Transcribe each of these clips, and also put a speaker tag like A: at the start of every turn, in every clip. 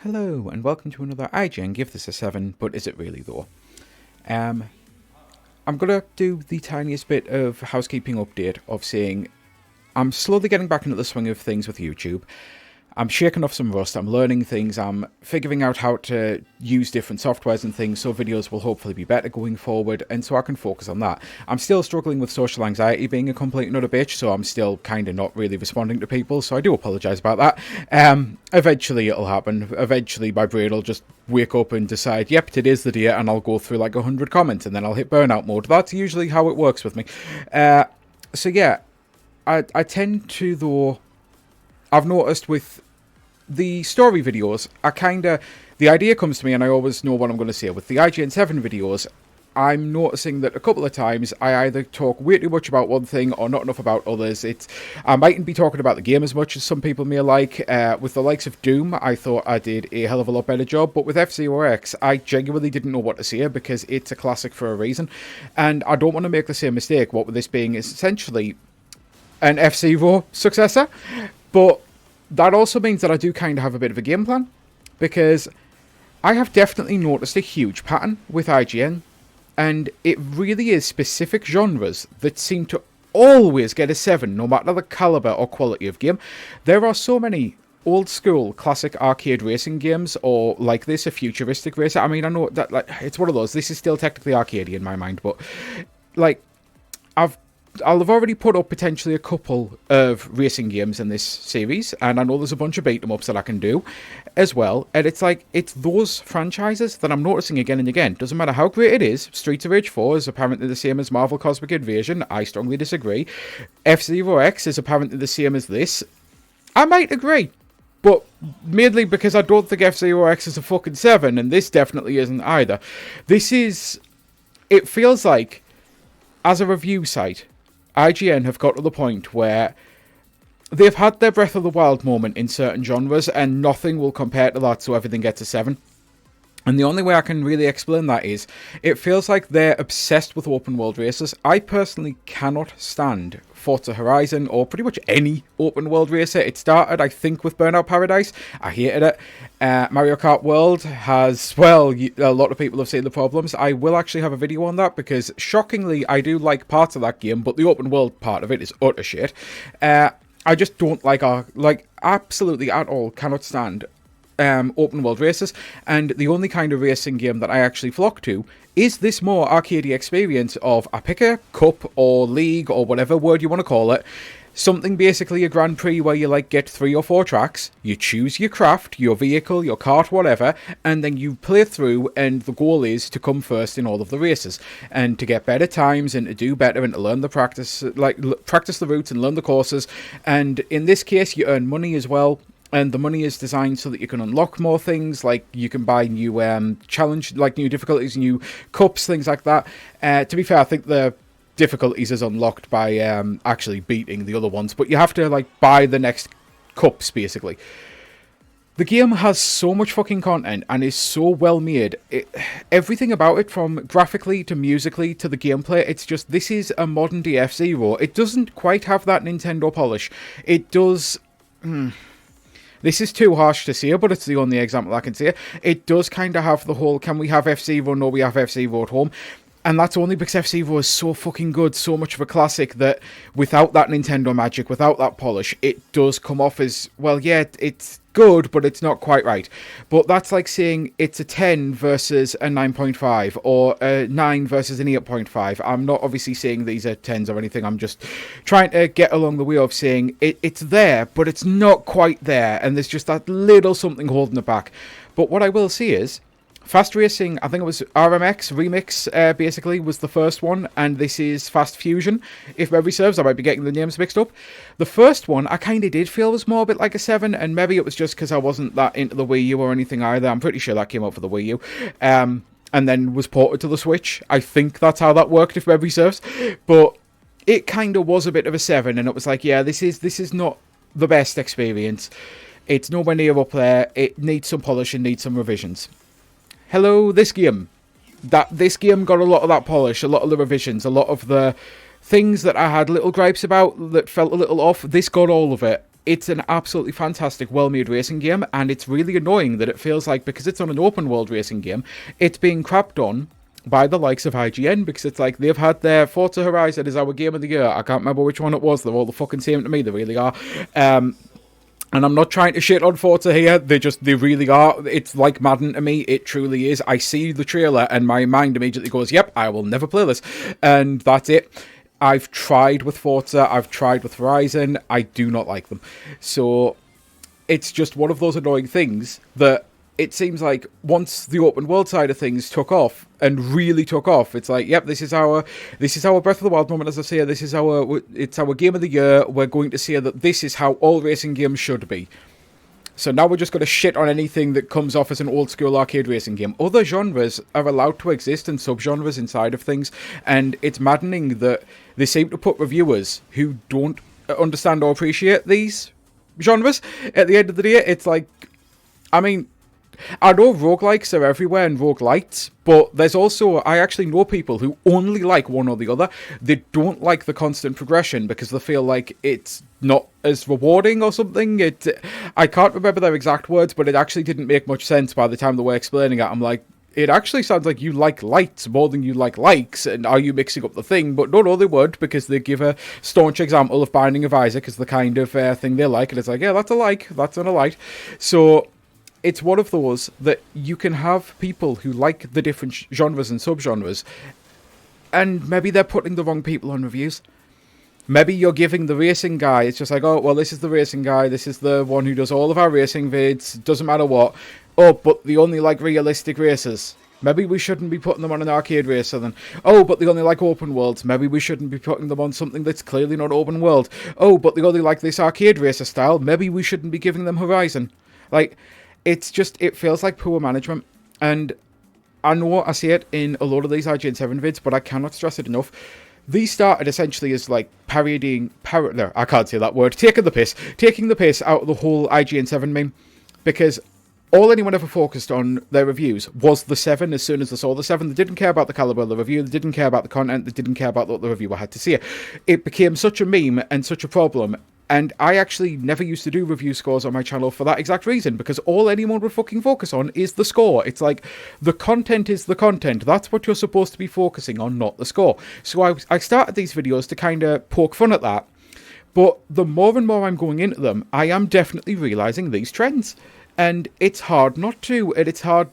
A: Hello and welcome to another IGN Give This a 7, but is it really though? I'm going to do the tiniest bit of housekeeping update of saying I'm slowly getting back into the swing of things with YouTube. I'm shaking off some rust, I'm learning things, I'm figuring out how to use different softwares and things so videos will hopefully be better going forward, and so I can focus on that. I'm still struggling with social anxiety being a complete and utter bitch, so I'm still kind of not really responding to people, so I do apologise about that. Eventually it'll happen. Eventually my brain will just wake up and decide, yep, today's the day, and I'll go through like 100 comments, and then I'll hit burnout mode. That's usually how it works with me. So yeah, I tend to, though, I've noticed with the story videos, the idea comes to me and I always know what I'm going to say. With the IGN 7 videos, I'm noticing that a couple of times I either talk way too much about one thing or not enough about others. I mightn't be talking about the game as much as some people may like. With the likes of Doom, I thought I did a hell of a lot better job, but with F-Zero X, I genuinely didn't know what to say because it's a classic for a reason, and I don't want to make the same mistake, what with this being essentially an F-Zero successor, but that also means that I do kind of have a bit of a game plan, because I have definitely noticed a huge pattern with IGN, and it really is specific genres that seem to always get a 7, no matter the caliber or quality of game. There are so many old school classic arcade racing games, or like this, a futuristic racer. I mean, I know that like it's one of those, this is still technically arcadey in my mind, but like I'll have already put up potentially a couple of racing games in this series, and I know there's a bunch of beat-em-ups that I can do as well, and it's like, it's those franchises that I'm noticing again and again. Doesn't matter how great it is. Streets of Rage 4 is apparently the same as Marvel Cosmic Invasion. I strongly disagree. F-Zero X is apparently the same as this. I might agree, but mainly because I don't think F-Zero X is a fucking 7, and this definitely isn't either. It feels like, as a review site, IGN have got to the point where they've had their Breath of the Wild moment in certain genres, and nothing will compare to that, so everything gets a 7. And the only way I can really explain that is, it feels like they're obsessed with open world races. I personally cannot stand Forza Horizon, or pretty much any open world racer. It started, I think, with Burnout Paradise. I hated it. Mario Kart World has, well, a lot of people have seen the problems. I will actually have a video on that, because shockingly, I do like parts of that game, but the open world part of it is utter shit. I just don't like absolutely at all cannot stand open world races, and the only kind of racing game that I actually flock to is this more arcadey experience of I pick a cup or league or whatever word you want to call it, something basically a Grand Prix where you like get 3 or 4 tracks, you choose your craft, your vehicle, your kart, whatever, and then you play through, and the goal is to come first in all of the races and to get better times and to do better and to learn the practice the routes and learn the courses. And in this case, you earn money as well. And the money is designed so that you can unlock more things, like you can buy new new difficulties, new cups, things like that. To be fair, I think the difficulties is unlocked by actually beating the other ones, but you have to like buy the next cups, basically. The game has so much fucking content and is so well made. Everything about it, from graphically to musically to the gameplay, it's just, this is a modern day F-Zero. It doesn't quite have that Nintendo polish. It does... This is too harsh to say, but it's the only example I can say. It does kind of have the whole, can we have F-Zero? No, we have F-Zero at home. And that's only because F-Zero is so fucking good, so much of a classic, that without that Nintendo magic, without that polish, it does come off as, well, yeah, it's good, but it's not quite right. But that's like saying it's a 10 versus a 9.5, or a 9 versus an 8.5. I'm not obviously saying these are 10s or anything. I'm just trying to get along the way of saying it's there, but it's not quite there, and there's just that little something holding it back. But what I will say is, Fast Racing, I think it was RMX Remix, basically, was the first one, and this is Fast Fusion. If memory serves, I might be getting the names mixed up. The first one, I kind of did feel was more a bit like a 7, and maybe it was just because I wasn't that into the Wii U or anything either. I'm pretty sure that came out for the Wii U, and then was ported to the Switch. I think that's how that worked, if memory serves. But it kind of was a bit of a 7, and it was like, yeah, this is not the best experience. It's nowhere near up there. It needs some polish and needs some revisions. Hello, this game. This game got a lot of that polish, a lot of the revisions, a lot of the things that I had little gripes about that felt a little off. This got all of it. it's an absolutely fantastic, well-made racing game, and it's really annoying that it feels like, because it's on an open-world racing game, it's being crapped on by the likes of IGN, because it's like they've had their Forza Horizon as our game of the year. I can't remember which one it was. They're all the fucking same to me. They really are. And I'm not trying to shit on Forza here. They really are. It's like Madden to me. It truly is. I see the trailer and my mind immediately goes, yep, I will never play this. And that's it. I've tried with Forza. I've tried with Horizon. I do not like them. So it's just one of those annoying things that it seems like once the open world side of things took off and really took off, it's like, yep, this is our Breath of the Wild moment, as I say. It's our game of the year. We're going to say that this is how all racing games should be. So now we're just going to shit on anything that comes off as an old school arcade racing game. Other genres are allowed to exist and subgenres inside of things, and it's maddening that they seem to put reviewers who don't understand or appreciate these genres. At the end of the day, it's like, I mean, I know roguelikes are everywhere and roguelites, but there's also, I actually know people who only like one or the other. They don't like the constant progression because they feel like it's not as rewarding or something. I can't remember their exact words, but it actually didn't make much sense by the time they were explaining it. I'm like, it actually sounds like you like lights more than you like likes, and are you mixing up the thing? But no, they would, because they give a staunch example of Binding of Isaac as the kind of thing they like, and it's like, yeah, that's a like, that's an a light. So it's one of those that you can have people who like the different genres and subgenres, and maybe they're putting the wrong people on reviews. Maybe you're giving the racing guy, it's just like, oh, well, this is the racing guy, this is the one who does all of our racing vids, doesn't matter what. Oh, but they only like realistic races. Maybe we shouldn't be putting them on an arcade racer then. Oh, but they only like open worlds. Maybe we shouldn't be putting them on something that's clearly not open world. Oh, but they only like this arcade racer style. Maybe we shouldn't be giving them Horizon. Like, it's just, it feels like poor management. And I know I see it in a lot of these IGN 7 vids, but I cannot stress it enough. These started essentially as like taking the piss out of the whole IGN 7 meme, because all anyone ever focused on their reviews was the 7. As soon as they saw the 7, they didn't care about the caliber of the review, they didn't care about the content, they didn't care about what the reviewer had to say. It became such a meme and such a problem. And I actually never used to do review scores on my channel for that exact reason, because all anyone would fucking focus on is the score. It's like, the content is the content. That's what you're supposed to be focusing on, not the score. So I started these videos to kind of poke fun at that. But the more and more I'm going into them, I am definitely realising these trends. And it's hard not to, and it's hard,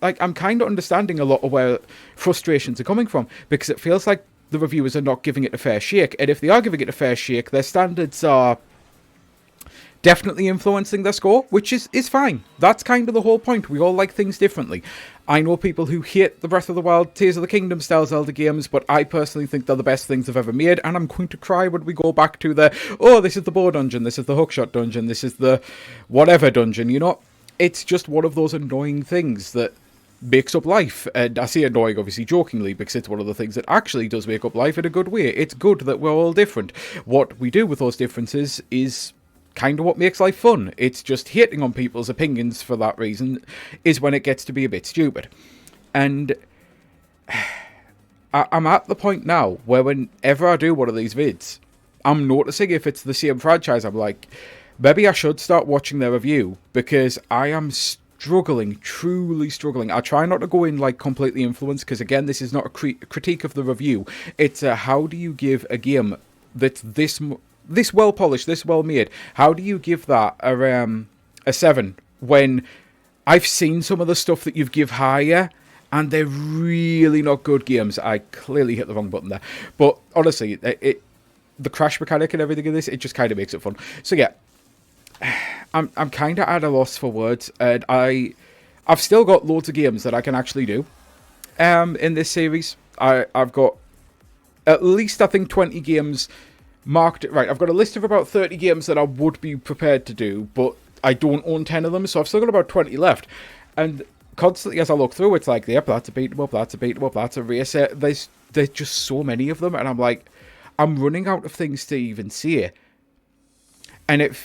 A: like, I'm kind of understanding a lot of where frustrations are coming from, because it feels like the reviewers are not giving it a fair shake, and if they are giving it a fair shake, their standards are definitely influencing their score, which is fine. That's kind of the whole point. We all like things differently. I know people who hate the Breath of the Wild, Tears of the Kingdom style Zelda games, but I personally think they're the best things I've ever made, and I'm going to cry when we go back to this is the bow dungeon, this is the hookshot dungeon, this is the whatever dungeon, you know? It's just one of those annoying things that makes up life. And I say annoying obviously jokingly, because it's one of the things that actually does make up life in a good way. It's good that we're all different. What we do with those differences is kind of what makes life fun. It's just hating on people's opinions for that reason is when it gets to be a bit stupid. And I'm at the point now where whenever I do one of these vids, I'm noticing if it's the same franchise, I'm like, maybe I should start watching their review, because I am struggling, truly struggling. I try not to go in like completely influenced, because again, this is not a critique of the review. It's how do you give a game that's this well polished, this well made? How do you give that a 7 when I've seen some of the stuff that you've give higher, and they're really not good games? I clearly hit the wrong button there, but honestly, the crash mechanic and everything in this, it just kind of makes it fun. So yeah, I'm kind of at a loss for words, and I've still got loads of games that I can actually do in this series. I've got at least, I think, 20 games marked. Right, I've got a list of about 30 games that I would be prepared to do, but I don't own 10 of them, so I've still got about 20 left. And constantly as I look through, it's like, yep, that's a beat 'em up, that's a beat 'em up, that's a racer. There's just so many of them, and I'm like, I'm running out of things to even say. And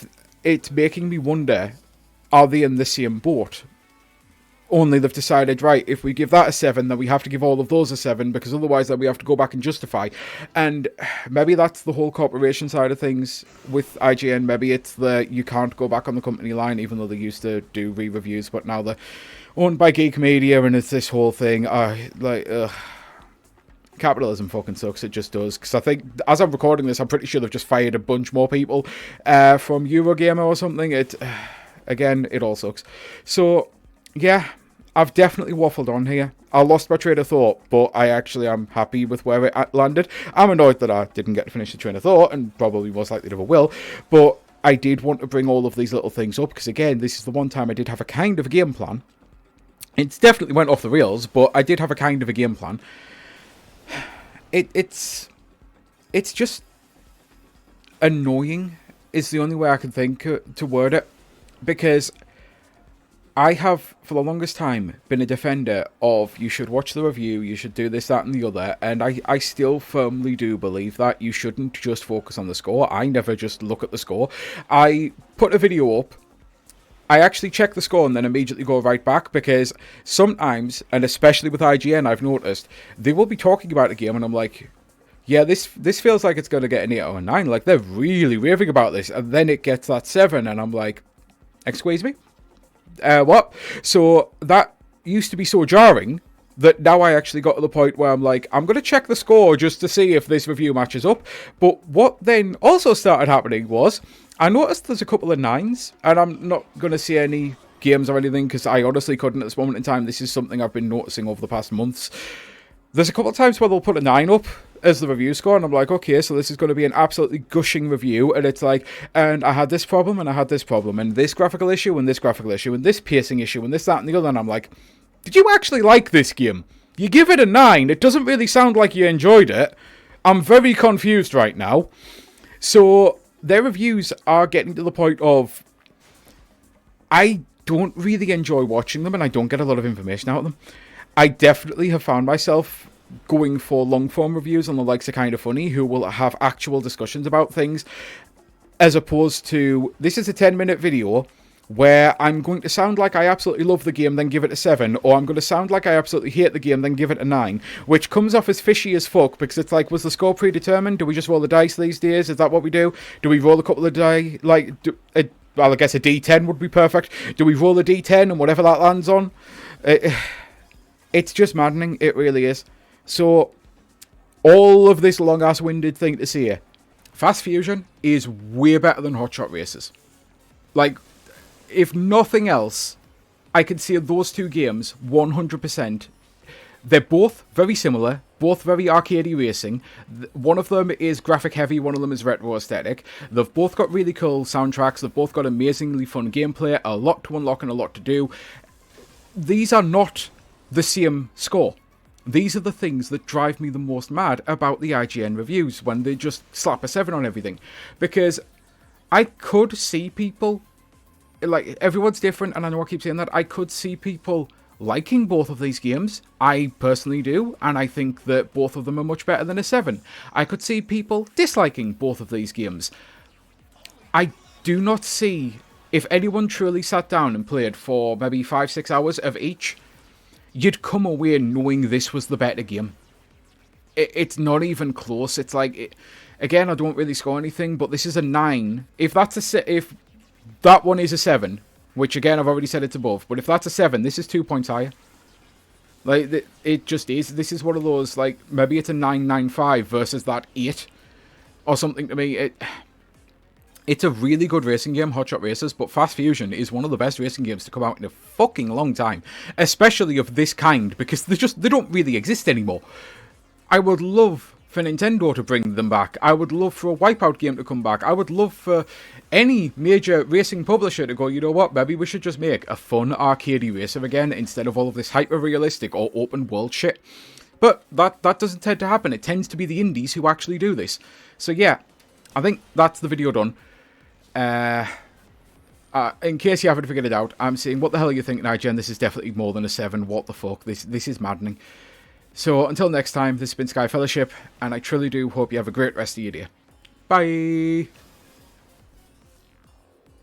A: it's making me wonder, are they in the same boat? only they've decided, right, if we give that a 7, then we have to give all of those a 7, because otherwise then we have to go back and justify. And maybe that's the whole corporation side of things with IGN. Maybe it's the you can't go back on the company line, even though they used to do re-reviews, but now they're owned by Geek Media, and it's this whole thing. Capitalism fucking sucks. It just does. Because I think, as I'm recording this, I'm pretty sure they've just fired a bunch more people from Eurogamer or something. Again, it all sucks. So, yeah, I've definitely waffled on here. I lost my train of thought, but I actually am happy with where it landed. I'm annoyed that I didn't get to finish the train of thought, and probably most likely never will, but I did want to bring all of these little things up, because again, this is the one time I did have a kind of a game plan. It's definitely went off the rails, but I did have a kind of a game plan. It's just annoying is the only way I can think to word it, because I have, for the longest time, been a defender of you should watch the review, you should do this, that, and the other, and I still firmly do believe that you shouldn't just focus on the score. I never just look at the score. I put a video up, I actually check the score and then immediately go right back, because sometimes, and especially with IGN, I've noticed, they will be talking about a game and I'm like, yeah, this feels like it's going to get an 8 or a 9. Like, they're really raving about this. And then it gets that 7 and I'm like, excuse me? What? So that used to be so jarring that now I actually got to the point where I'm like, I'm going to check the score just to see if this review matches up. But what then also started happening was, I noticed there's a couple of 9s, and I'm not going to say any games or anything, because I honestly couldn't at this moment in time. This is something I've been noticing over the past months. There's a couple of times where they'll put a 9 up as the review score, and I'm like, okay, so this is going to be an absolutely gushing review, and it's like, and I had this problem, and I had this problem, and this graphical issue, and this graphical issue, and this pacing issue, and this, that, and the other, and I'm like, did you actually like this game? You give it a 9, it doesn't really sound like you enjoyed it. I'm very confused right now. So their reviews are getting to the point of, I don't really enjoy watching them, and I don't get a lot of information out of them. I definitely have found myself going for long-form reviews on the likes of Kind of Funny, who will have actual discussions about things, as opposed to, this is a 10-minute video where I'm going to sound like I absolutely love the game, then give it a 7, or I'm going to sound like I absolutely hate the game, then give it a 9, which comes off as fishy as fuck, because it's like, was the score predetermined? Do we just roll the dice these days? Is that what we do? Do we roll a couple of dice? Like, well, I guess a D10 would be perfect. Do we roll a D10 and whatever that lands on? It's just maddening. It really is. So, all of this long-ass-winded thing to say, Fast Fusion is way better than Hot Shot Races. Like, if nothing else, I can see those two games 100%. They're both very similar, both very arcadey racing. One of them is graphic heavy, one of them is retro aesthetic. They've both got really cool soundtracks, they've both got amazingly fun gameplay, a lot to unlock and a lot to do. These are not the same score. These are the things that drive me the most mad about the IGN reviews, when they just slap a 7 on everything. Because I could see people, like, everyone's different, and I know I keep saying that, I could see people liking both of these games. I personally do, and I think that both of them are much better than a 7. I could see people disliking both of these games. I do not see, if anyone truly sat down and played for maybe 5-6 hours of each, you'd come away knowing this was the better game. It's not even close. It's like, again, I don't really score anything, but this is a 9. If that one is a 7, which again I've already said it's above, but if that's a 7, this is 2 points higher. Like, it just is. This is one of those, like, maybe it's a 9.95 versus that 8 or something to me. It's a really good racing game, Hot Shot Races, but Fast Fusion is one of the best racing games to come out in a fucking long time, especially of this kind, because they don't really exist anymore. I would love for Nintendo to bring them back. I would love for a Wipeout game to come back. I would love for any major racing publisher to go, you know what, maybe we should just make a fun arcadey racer again instead of all of this hyper-realistic or open-world shit. But that doesn't tend to happen. It tends to be the indies who actually do this. So yeah, I think that's the video done. In case you haven't figured it out, I'm saying, what the hell are you thinking, IGN? This is definitely more than a 7. What the fuck? This is maddening. So, until next time, this has been Sky Fellowship, and I truly do hope you have a great rest of your day. Bye!